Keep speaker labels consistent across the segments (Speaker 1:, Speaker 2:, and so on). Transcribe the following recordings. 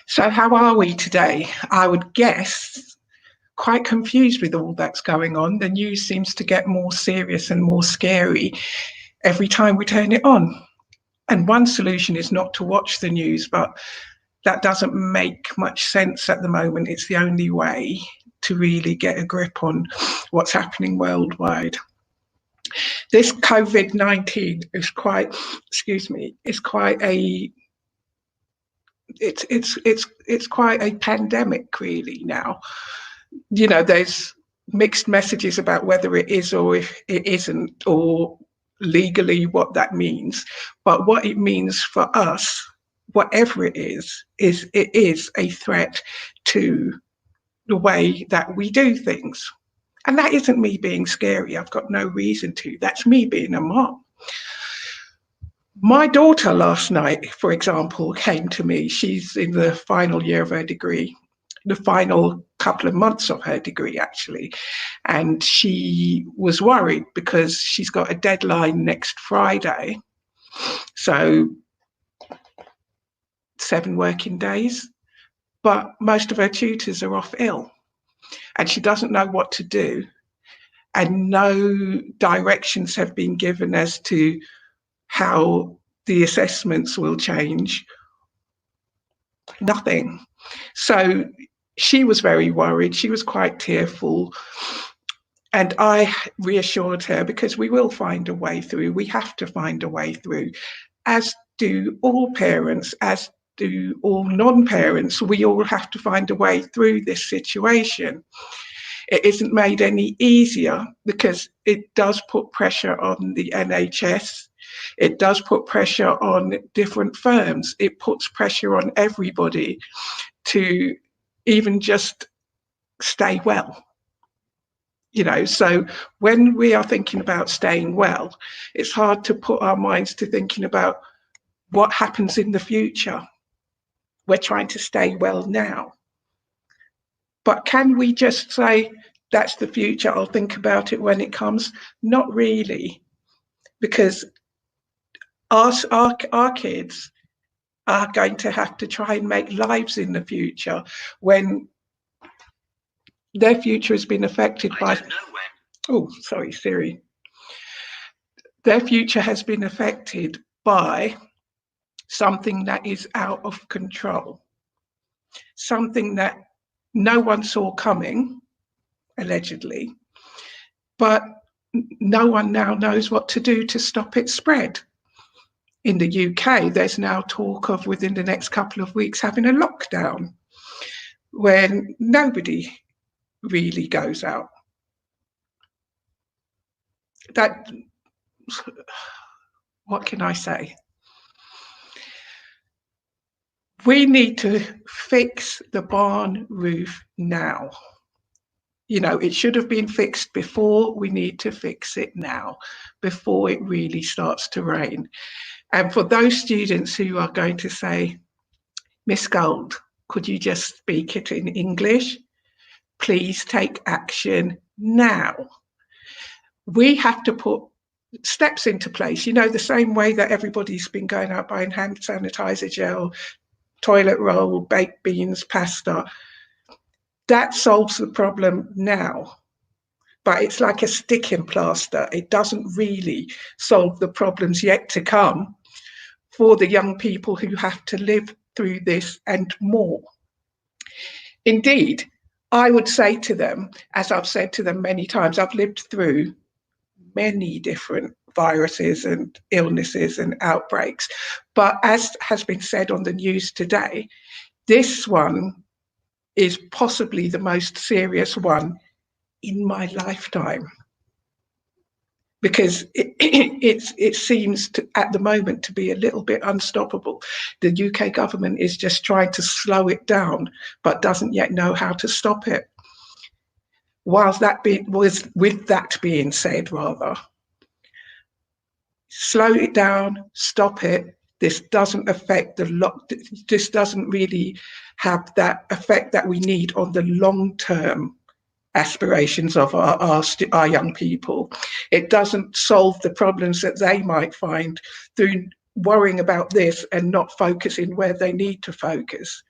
Speaker 1: So how are we today? I would guess quite confused with all that's going on. The news seems to get more serious and more scary every time we turn it on. And one solution is not to watch the news, but that doesn't make much sense at the moment. It's the only way to really get a grip on what's happening worldwide. This COVID-19 is quite, excuse me, is quite a it's quite a pandemic really now. You know, there's mixed messages about whether it is or if it isn't, or legally what that means. But what it means for us, whatever it is it is a threat to the way that we do things. And that isn't me being scary. I've got no reason to. That's me being a mom. My daughter last night, for example, came to me. She's in the final year of her degree, the final couple of months of her degree, actually. And she was worried because she's got a deadline next Friday. So 7 working days. But most of her tutors are off ill. And she doesn't know what to do. And no directions have been given as to how the assessments will change. Nothing. So she was very worried. She was quite tearful. And I reassured her, because we will find a way through. We have to find a way through, as do all parents, as do all non-parents. We all have to find a way through this situation. It isn't made any easier because it does put pressure on the NHS. It does put pressure on different firms. It puts pressure on everybody to even just stay well. You know, so when we are thinking about staying well, it's hard to put our minds to thinking about what happens in the future. We're trying to stay well now. But can we just say, that's the future, I'll think about it when it comes? Not really, because our kids are going to have to try and make lives in the future when their future has been affected by... Oh, sorry, Siri. Their future has been affected by something that is out of control, something that no one saw coming, allegedly, but no one now knows what to do to stop it spread. In the UK, there's now talk of, within the next couple of weeks, having a lockdown when nobody really goes out. That, what can I say? We need to fix the barn roof now. You know, it should have been fixed before. We need to fix it now, before it really starts to rain. And for those students who are going to say, Miss Gold, could you just speak it in English? Please take action now. We have to put steps into place, you know, the same way that everybody's been going out buying hand sanitizer gel, toilet roll, baked beans, pasta. That solves the problem now, but it's like a sticking plaster. It doesn't really solve the problems yet to come for the young people who have to live through this and more. Indeed, I would say to them, as I've said to them many times, I've lived through many different viruses and illnesses and outbreaks, but as has been said on the news today, this one is possibly the most serious one in my lifetime, because it seems to, at the moment, to be a little bit unstoppable. The UK government is just trying to slow it down, but doesn't yet know how to stop it. With that being said, rather, slow it down, stop it. This doesn't affect this doesn't really have that effect that we need on the long-term aspirations of our young people. It doesn't solve the problems that they might find through worrying about this and not focusing where they need to focus.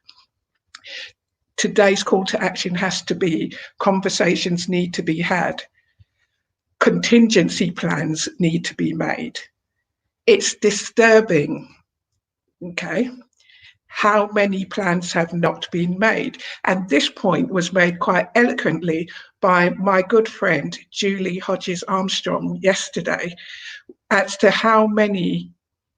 Speaker 1: Today's call to action has to be conversations need to be had. Contingency plans need to be made. It's disturbing, okay, how many plans have not been made. And this point was made quite eloquently by my good friend, Julie Hodges Armstrong, yesterday, as to how many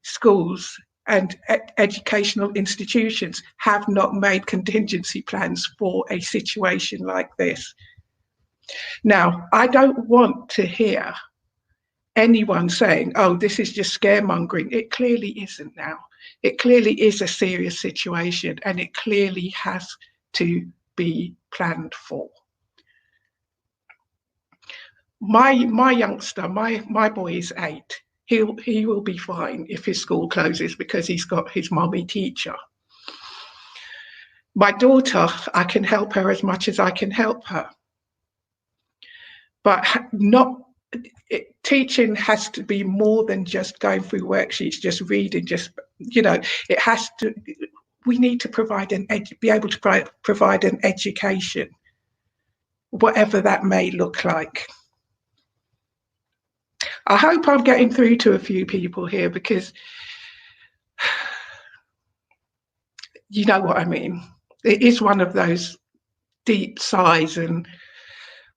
Speaker 1: schools and educational institutions have not made contingency plans for a situation like this. Now, I don't want to hear anyone saying, oh, this is just scaremongering. It clearly isn't now. It clearly is a serious situation, and it clearly has to be planned for. My youngster, my boy is 8. He will be fine if his school closes because he's got his mommy teacher. My daughter, I can help her as much as I can help her. But teaching has to be more than just going through worksheets, just reading, it has to, we need to be able to provide an education, whatever that may look like. I hope I'm getting through to a few people here, because you know what I mean. It is one of those deep sighs and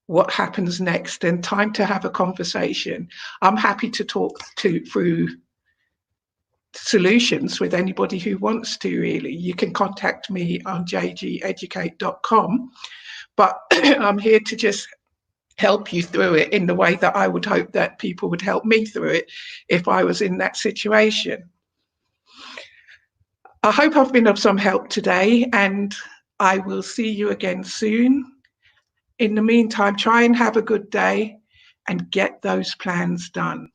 Speaker 1: what happens next, and time to have a conversation. I'm happy to talk through solutions with anybody who wants to, really. You can contact me on jgeducate.com, but I'm here to just help you through it in the way that I would hope that people would help me through it if I was in that situation. I hope I've been of some help today, and I will see you again soon. In the meantime, try and have a good day and get those plans done.